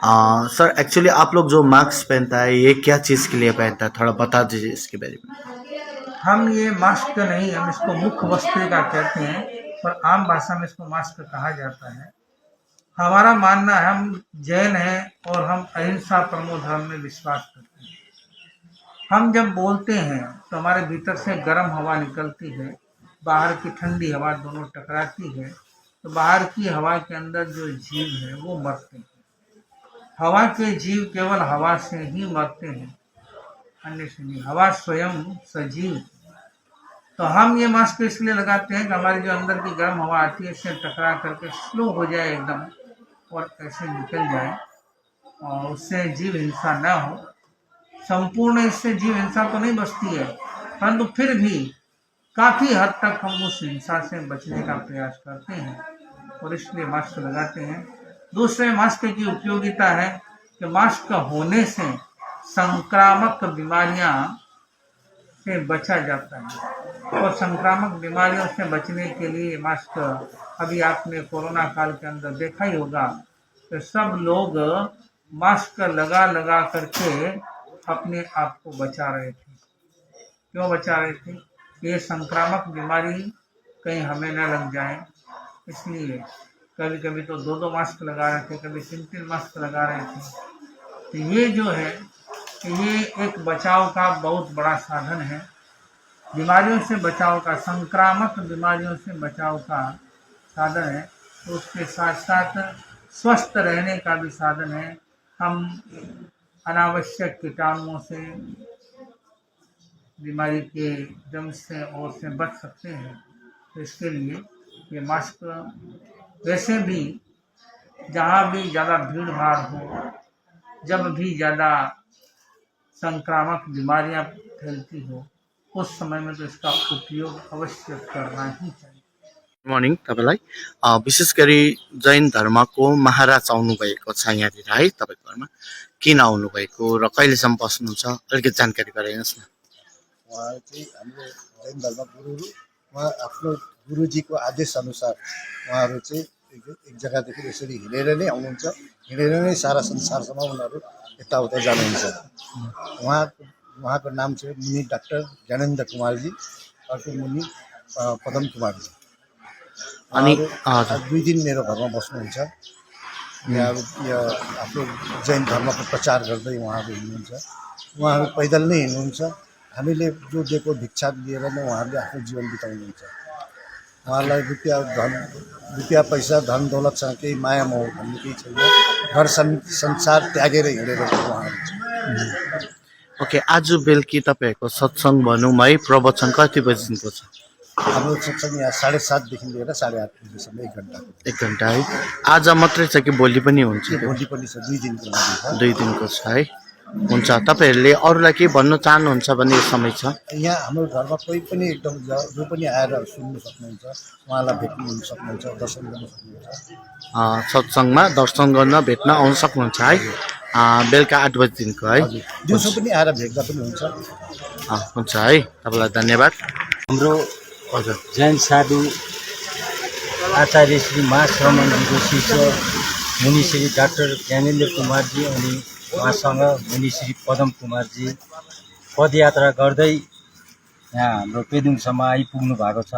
Sir actually आप लोग जो मास्क पहनता है ये क्या चीज़ के लिए पहनता है, थोड़ा बता दीजिए इसके बारे में। हम ये मास्क नहीं, हम इसको मुख्य वस्त्रिका कहते हैं, पर आम भाषा में इसको मास्क कहा जाता है। हमारा मानना है, हम जैन हैं और हम अहिंसा परमो धर्म में विश्वास करते हैं। हम जब बोलते हैं तो हमारे भीतर से गर्म हवा निकलती है, बाहर की ठंडी हवा दोनों टकराती है, तो बाहर की हवा के अंदर जो जीव है वो मरते हैं। हवा के जीव केवल हवा से ही मरते हैं, अन्य से नहीं। हवा स्वयं सजीव। तो हम ये मास्क इसलिए लगाते हैं कि हमारी जो अंदर की गर्म हवा आती है इससे टकरा करके स्लो हो जाए एकदम, और ऐसे निकल जाए, और उससे जीव हिंसा न हो। संपूर्ण इससे जीव हिंसा तो नहीं बचती है, परंतु फिर भी काफी हद तक हम उस हिंसा से बचने का प्रयास करते हैं, और इसलिए मास्क लगाते हैं। दूसरे मास्क की उपयोगिता है कि मास्क होने से संक्रामक बीमारियां से बचा जाता है, और संक्रामक बीमारियों से बचने के लिए मास्क, अभी आपने कोरोना काल के अंदर देखा ही होगा कि सब लोग मास्क लगा लगा करके अपने आप को बचा रहे थे। क्यों बचा रहे थे? ये संक्रामक बीमारी कहीं हमें न लग जाए, इसलिए कभी कभी तो दो दो मास्क लगा रहे थे, कभी तीन तीन मास्क लगा रहे थे। तो ये जो है, ये एक बचाव का बहुत बड़ा साधन है, बीमारियों से बचाव का, संक्रामक बीमारियों से बचाव का साधन है। तो उसके साथ साथ स्वस्थ रहने का भी साधन है। हम अनावश्यक कीटाणुओं से, बीमारी के जम से और से बच सकते हैं। तो इसके लिए ये मास्क, वैसे भी जहाँ भी ज़्यादा भीड़ भाड़ हो, जब भी ज़्यादा संक्रामक बीमारियां फैलती हो, उस समय में तो इसका उपयोग अवश्य करना ही चाहिए। गुड मर्निङ तपाईँलाई। विशेष गरी जैन धर्मको महाराज आउनुभएको छ यहाँनिर है तपाईँको घरमा, किन आउनुभएको र कहिलेसम्म बस्नुहुन्छ, अलिकति जानकारी गराइदिनुहोस् न। उहाँ चाहिँ हाम्रो जैन धर्मगुरुहरू, उहाँ आफ्नो गुरुजीको आदेश अनुसार उहाँहरू चाहिँ एक जग्गादेखि यसरी हिँडेर नै आउनुहुन्छ, हिँडेर नै सारा संसारसम्म उनीहरू यताउता जानुहुन्छ। उहाँको नाम चाहिँ मुनि डाक्टर ज्ञानेन्द्र कुमारजी, अर्को मुनि पदम कुमारजी। अनि उहाँहरू 2 दिन मेरो घरमा बस्नुहुन्छ। यहाँ आफ्नो जैन धर्मको प्रचार गर्दै उहाँहरू हिँड्नुहुन्छ। उहाँहरू पैदल नै हिँड्नुहुन्छ। हामीले जो दिएको भिक्षा लिएर नै उहाँहरूले आफ्नो जीवन बिताउनुहुन्छ। उहाँलाई रुपियाँ पैसा धन दौलतसँग केही माया मोह भन्ने केही छैन। घर संसार त्यागेर हिँडेर उहाँहरू छ। ओके, आज बेलुकी तपाईँहरूको सत्सङ्ग भनौँ है, प्रवचन कति बजीदेखिको छ? हाम्रो सत्सङ्ग यहाँ 7:30 देखि लिएर 8:30 बजीसम्म 1 घन्टा। 1 घन्टा है। आज मात्रै छ कि भोलि पनि हुन्छ? भोलि पनि छ, 2 दिनको लागि छ। 2 दिनको छ है। हुन्छ, तपाईँहरूले अरूलाई केही भन्नु चाहनुहुन्छ भने यो समय छ। यहाँ हाम्रो घरमा कोही पनि एकदम जो पनि आएर सुन्नु सक्नुहुन्छ, उहाँलाई भेट्नु सक्नुहुन्छ, दर्शन गर्न सक्नुहुन्छ। सत्सङ्गमा दर्शन गर्न भेट्न आउन सक्नुहुन्छ है। बेलुका 8 बजीदेखिको है। दिउँसो पनि आएर भेट्दा पनि हुन्छ। हुन्छ है, तपाईँलाई धन्यवाद। हाम्रो हजुर, जैन साधु आचार्य श्री महाश्रमणजीको शिष्य मुनि श्री डाक्टर ज्ञानेन्द्र कुमारजी अनि उहाँसँग मुनि श्री पदम कुमारजी पदयात्रा गर्दै यहाँ हाम्रो पेदुङसम्म आइपुग्नु भएको छ।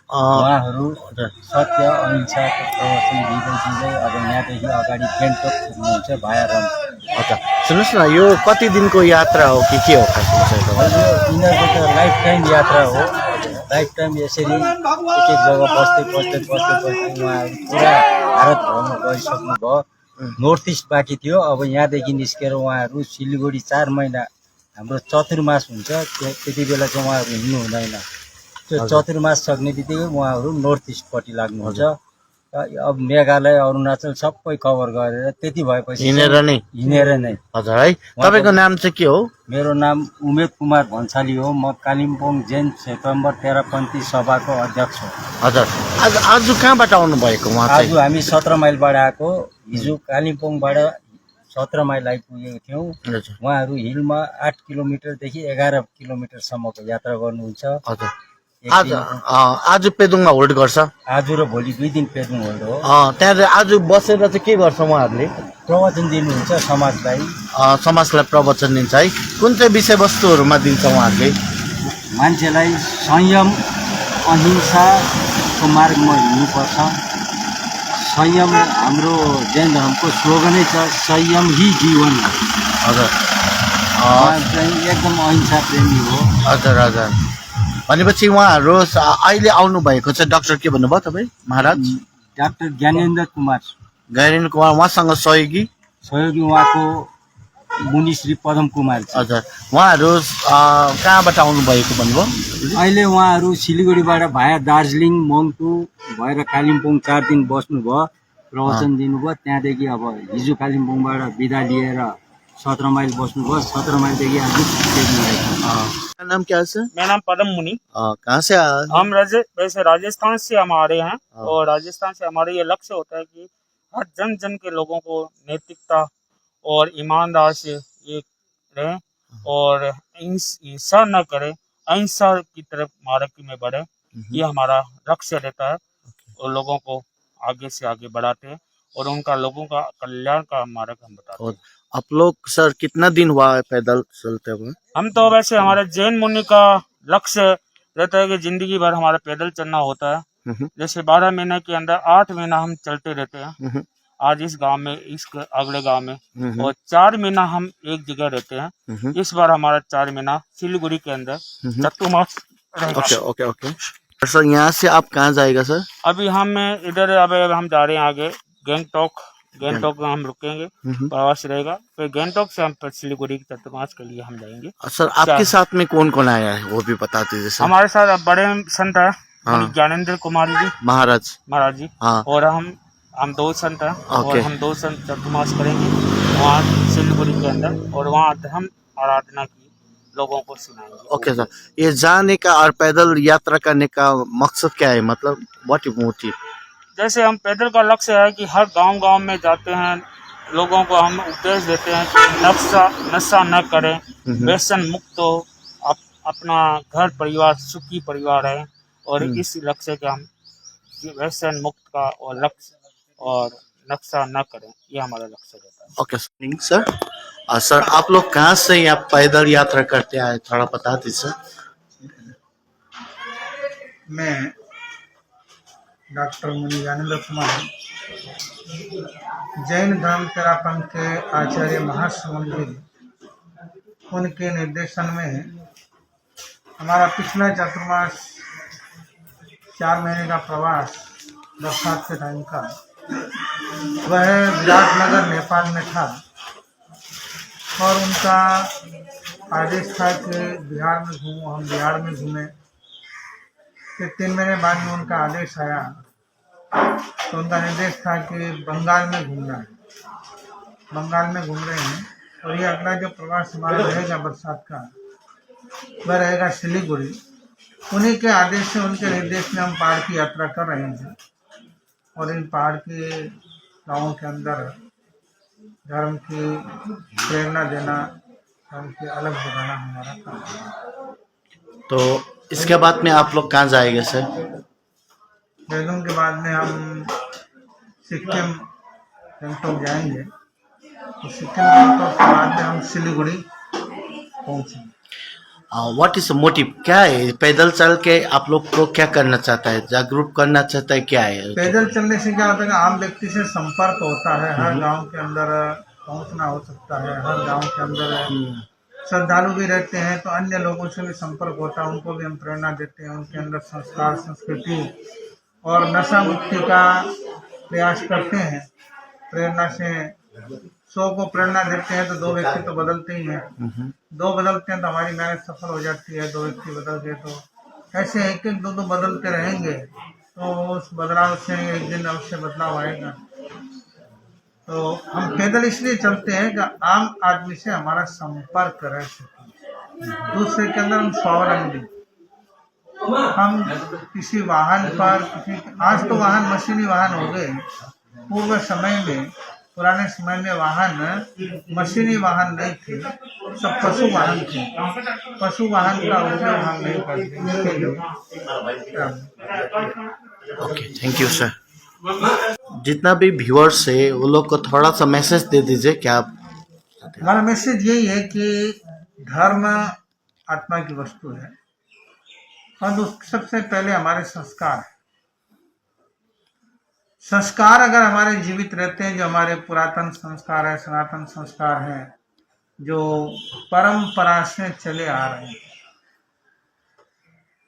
उहाँहरू सत्य अहिंसाको प्रवचन दिँदै अब यहाँदेखि अगाडि पेन्टोक पुग्नुहुन्छ भाया रम। हजुर, सुन्नुहोस् न, यो कति दिनको यात्रा हो कि के हो खासमा चाहिँ? यिनीहरूको त लाइफ टाइम यात्रा हो। लाइफ टाइम यसरी एक एक जग्गा बस्दै उहाँहरू पुरा भारतभरमा गइसक्नु भयो। नर्थ इस्ट बाँकी थियो। अब यहाँदेखि निस्केर उहाँहरू सिलगढी 4 महिना हाम्रो चतुर्मास हुन्छ, त्यति बेला चाहिँ उहाँहरू हिँड्नु हुँदैन। त्यो चतुर्मास सक्ने बित्तिकै उहाँहरू नर्थ इस्टपट्टि लाग्नुहुन्छ। अब मेघालय अरुणाचल सबै कभर गरेर त्यति भएपछि हिँडेर नै। हजुर है। तपाईँको नाम चाहिँ के हो? मेरो नाम उमेद कुमार भन्साली हो। म कालिम्पोङ जैन क्षेत्रम्बर 13पन्थी सभाको अध्यक्ष हो। हजुर, आज कहाँबाट आउनु भएको उहाँ चाहिँ? आज हामी 17 माइलबाट आएको। हिजो कालिम्पोङबाट 17 माइल आइपुगेको थियौँ। उहाँहरू हिलमा 8 किलोमिटरदेखि 11 किलोमिटरसम्मको यात्रा गर्नुहुन्छ। हजुर, आज आज पेदुङमा होल्ड गर्छ आज र भोलि 2 दिन पेदुङ होल्ड हो। त्यहाँ आज बसेर चाहिँ के गर्छ उहाँहरूले प्रवचन दिनुहुन्छ समाजलाई। समाजलाई प्रवचन दिन्छ है कुन चाहिँ विषयवस्तुहरूमा दिन्छ उहाँहरूले मान्छेलाई संयम अहिंसाको मार्गमा हिँड्नुपर्छ। संयम हाम्रो जैन धर्मको स्लोगनै छ संयम ही जीवन। हजुर उहाँ चाहिँ एकदम अहिंसा प्रेमी हो। हजुर हजुर भनेपछि उहाँहरू अहिले आउनु भएको चाहिँ डाक्टर के भन्नुभयो तपाईँ महाराज डाक्टर ज्ञानेन्द्र कुमार उहाँसँग सहयोगी उहाँको मुनि श्री पदम कुमार। हजुर उहाँहरू कहाँबाट आउनु भएको भन्नुभयो अहिले उहाँहरू सिलगढीबाट भाया दार्जिलिङ मङ्पू भएर कालिम्पोङ 4 दिन बस्नुभयो प्रवचन दिनुभयो। त्यहाँदेखि अब हिजो कालिम्पोङबाट बिदा लिएर 17 माइल बस्नुभयो। 17 माइलदेखि आज नाम क्या है सर मेरा नाम पदम मुनि। कहाँ से हम वैसे राजस्थान से हमारे हैं और राजस्थान से हमारे ये लक्ष्य होता है कि हर जन जन के लोगों को नैतिकता और ईमानदार से ये रहें और हिंसा न करें अहिंसा की तरफ मार्ग में बढ़े। ये हमारा लक्ष्य रहता है और लोगों को आगे से आगे बढ़ाते हैं और उनका लोगों का कल्याण का मार्ग हम बताते हैं। आप लोग सर कितना दिन हुआ है पैदल चलते हुए हम तो वैसे हमारे जैन मुनि का लक्ष्य रहता है कि जिंदगी भर हमारा पैदल चलना होता है। जैसे 12 महीने के अंदर 8 महीना हम चलते रहते हैं। आज इस गांव में इस अगले गांव में और 4 महीना हम एक जगह रहते हैं। इस बार हमारा 4 महीना सिलीगुड़ी के अंदर चतुर्मास रहेगा। ओके ओके ओके सर यहाँ से आप कहाँ जाएगा सर अभी हम इधर अब हम जा रहे हैं आगे गैंगटॉक में हम रुकेंगे प्रवास रहेगा। फिर गैंगटॉक से हम सिलीगुड़ी के चतुर्मास के लिए हम जाएंगे। सर आपके साथ में कौन कौन आया है वो भी बता दीजिए सर हमारे साथ अब बड़े संत है ज्ञानेन्द्र कुमार जी महाराज जी और हम 2 संत हैं और हम 2 संत चतुर्मास करेंगे वहाँ सिलीगुड़ी के अंदर और वहाँ धर्म आराधना की लोगों को सुनाएंगे। ओके सर ये जाने का और पैदल यात्रा करने का मकसद क्या है मतलब व्हाट मोटिव जैसे हम पैदल का लक्ष्य है कि हर गांव में जाते हैं लोगों को हम उपदेश देते हैं कि नशा न करें व्यसन मुक्त हो अपना घर परिवार सुखी परिवार है और इस लक्ष्य के हम व्यसन मुक्त का और लक्ष्य और नक्शा न करें ये हमारा लक्ष्य रहता है। ओके सर सर आप लोग कहाँ से यहाँ पैदल यात्रा करते आए थोड़ा बता दीजिए। मैं डॉक्टर मुनि ज्ञानेन्द्र कुमार जैन धर्म तेरापंथ के आचार्य महासमुंद जी उनके निर्देशन में हमारा पिछला चतुर्मास 4 महीने का प्रवास बरसात के टाइम का वह विराटनगर नेपाल में था और उनका आदेश था कि बिहार में घूमो। हम बिहार में घूमे। फिर 3 महीने बाद में उनका आदेश आया तो उनका निर्देश था कि बंगाल में घूमना है। बंगाल में घूम रहे हैं और ये अगला जो प्रवास हमारा रहेगा बरसात का वह रहेगा सिलीगुड़ी। उन्हीं के आदेश से उनके निर्देश में हम पहाड़ की यात्रा कर रहे हैं और इन पहाड़ के गाँवों के अंदर धर्म की प्रेरणा देना धर्म की अलग बनाना हमारा काम है। तो इसके बाद में आप लोग कहाँ जाएंगे सर बैलून के बाद में हम सिक्किम गंगटोक जाएंगे तो सिक्किम गंगटोक के बाद में हम सिलीगुड़ी पहुँचेंगे। व्हाट इज मोटिव क्या है पैदल चल के आप लोग को क्या करना चाहता है जागरूक करना चाहता है क्या है पैदल चलने से क्या होता है कि आम व्यक्ति से संपर्क होता है। हर गांव के अंदर पहुंचना हो सकता है। हर गांव के अंदर श्रद्धालु भी रहते हैं तो अन्य लोगों से भी संपर्क होता है। उनको भी हम प्रेरणा देते हैं। उनके अंदर संस्कार संस्कृति और नशा मुक्ति का प्रयास करते हैं। प्रेरणा से 100 को प्रेरणा देते हैं तो 2 व्यक्ति तो बदलते ही हैं। 2 बदलते हैं तो हमारी मेहनत सफल हो जाती है। 2 व्यक्ति बदल गए तो ऐसे 1-1 2-2 बदलते रहेंगे तो उस बदलाव से एक दिन अवश्य बदलाव आएगा। तो हम पैदल इसलिए चलते हैं कि आम आदमी से हमारा संपर्क रह सके। दूसरे के अंदर हम स्वावलंबी हम किसी वाहन पर आज तो वाहन मशीनी वाहन हो गए। पूर्व समय में पुराने समय में वाहन मशीनी वाहन नहीं थे, सब पशु वाहन थे। पशु वाहन का उपयोग हम नहीं करते इसके लिए। Okay, thank you sir. जितना भी व्यूअर्स है वो लोग को थोड़ा सा मैसेज दे दीजिए। क्या आप हमारा मैसेज यही है कि धर्म आत्मा की वस्तु है और सबसे पहले हमारे संस्कार है। संस्कार अगर हमारे जीवित रहते हैं, जो हमारे पुरातन संस्कार है, सनातन संस्कार है, जो परंपरा से चले आ रहे हैं,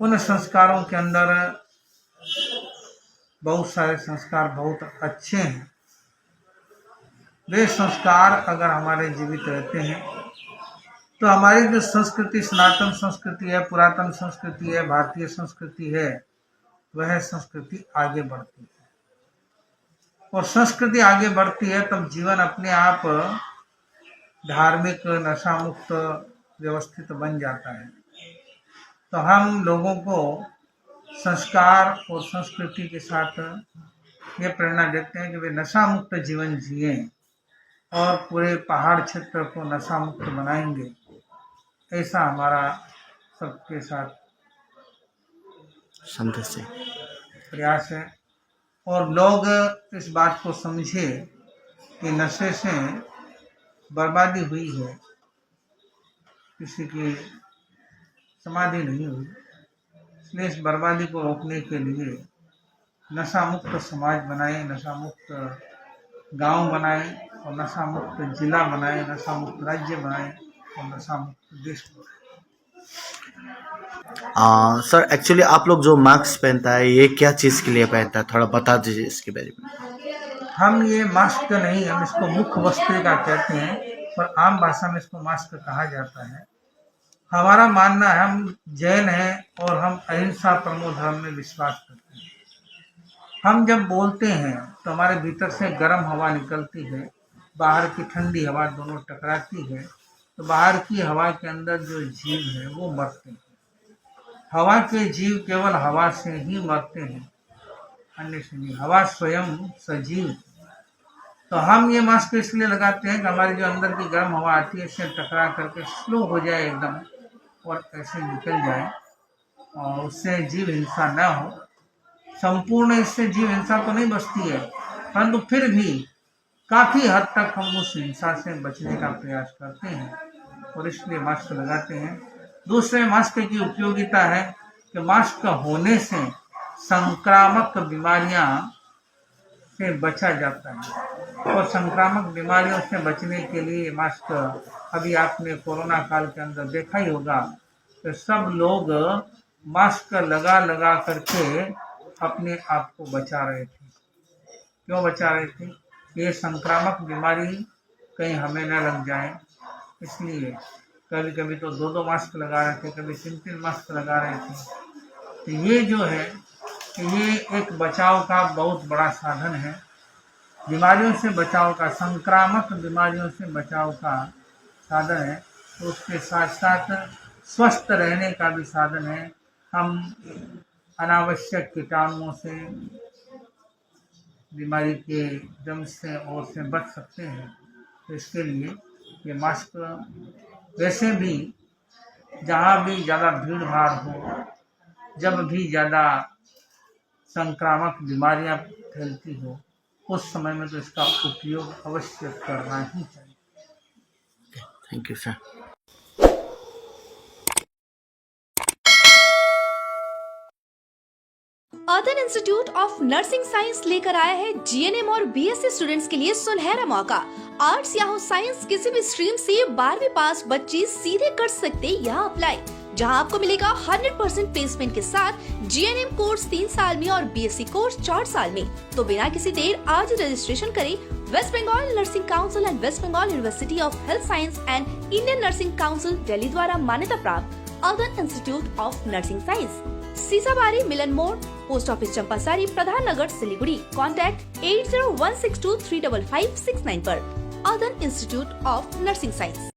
उन संस्कारों के अंदर बहुत सारे संस्कार बहुत अच्छे हैं। वे संस्कार अगर हमारे जीवित रहते हैं तो हमारी जो संस्कृति, सनातन संस्कृति है, पुरातन संस्कृति है, भारतीय संस्कृति है, वह संस्कृति आगे बढ़ती है। और संस्कृति आगे बढ़ती है तब जीवन अपने आप धार्मिक, नशा मुक्त, व्यवस्थित बन जाता है। तो हम लोगों को संस्कार और संस्कृति के साथ ये प्रेरणा देते हैं कि वे नशा मुक्त जीवन जिए और पूरे पहाड़ क्षेत्र को नशा मुक्त बनाएंगे। ऐसा हमारा सबके साथ संदेश है, प्रयास है। और लोग इस बात को समझे कि नशे से बर्बादी हुई है, किसी की समाधि नहीं हुई। इसलिए इस बर्बादी को रोकने के लिए नशा मुक्त समाज बनाए, नशा मुक्त गांव बनाए और नशा मुक्त जिला बनाए, नशा मुक्त राज्य बनाए और नशा मुक्त देश बनाए। सर एक्चुअली आप लोग जो मास्क पहनता है ये क्या चीज़ के लिए पहनता है, थोड़ा बता दीजिए इसके बारे में। हम ये मास्क नहीं, हम इसको मुख्य वस्त्रिका कहते हैं, पर आम भाषा में इसको मास्क कहा जाता है। हमारा मानना है, हम जैन हैं और हम अहिंसा परमो धर्म में विश्वास करते हैं। हम जब बोलते हैं तो हमारे भीतर से गर्म हवा निकलती है, बाहर की ठंडी हवा दोनों टकराती है, तो बाहर की हवा के अंदर जो जीव है वो मरते हैं। हवा के जीव केवल हवा से ही मरते हैं, अन्य से नहीं। हवा स्वयं सजीव। तो हम ये मास्क इसलिए लगाते हैं कि हमारी जो अंदर की गर्म हवा आती है इससे टकरा करके स्लो हो जाए एकदम और ऐसे निकल जाए और उससे जीव हिंसा न हो। संपूर्ण इससे जीव हिंसा तो नहीं बचती है, परंतु फिर भी काफ़ी हद तक हम उस हिंसा से बचने का प्रयास करते हैं और इसलिए मास्क लगाते हैं। दूसरे मास्क की उपयोगिता है कि मास्क होने से संक्रामक बीमारियां से बचा जाता है और संक्रामक बीमारियों से बचने के लिए मास्क, अभी आपने कोरोना काल के अंदर देखा ही होगा कि सब लोग मास्क लगा लगा करके अपने आप को बचा रहे थे। क्यों बचा रहे थे? ये संक्रामक बीमारी कहीं हमें न लग जाए, इसलिए कभी कभी तो 2-2 मास्क लगा रहे थे, कभी 3-3 मास्क लगा रहे थे। तो ये जो है, ये एक बचाव का बहुत बड़ा साधन है, बीमारियों से बचाव का, संक्रामक बीमारियों से बचाव का साधन है। तो उसके साथ साथ स्वस्थ रहने का भी साधन है। हम अनावश्यक कीटाणुओं से, बीमारी के जम से और से बच सकते हैं। तो इसके लिए ये मास्क, वैसे भी जहाँ भी ज़्यादा भीड़ भाड़ हो, जब भी ज़्यादा संक्रामक बीमारियां फैलती हो, उस समय में तो इसका उपयोग अवश्य करना ही चाहिए। Thank you sir. अदन इंस्टीट्यूट ऑफ नर्सिंग साइंस लेकर आया है जीएनएम और बीएससी स्टूडेंट्स के लिए सुनहरा मौका। आर्ट्स या हो साइंस, किसी भी स्ट्रीम से 12वीं पास बच्चे सीधे कर सकते यहाँ अप्लाई, जहां आपको मिलेगा 100% प्लेसमेंट के साथ जीएनएम कोर्स 3 साल में और बीएससी कोर्स 4 साल में। तो बिना किसी देर आज रजिस्ट्रेशन करें। West Bengal Nursing Council and West Bengal University of Health Science and Indian Nursing Council Delhi द्वारा मान्यता प्राप्त Adan Institute of Nursing Science, Sisabari Milan Mor, post office Champasari, Pradhan Nagar, Siliguri. Contact 8016235569 पर। अदन इंस्टीट्यूट ऑफ नर्सिंग साइंस।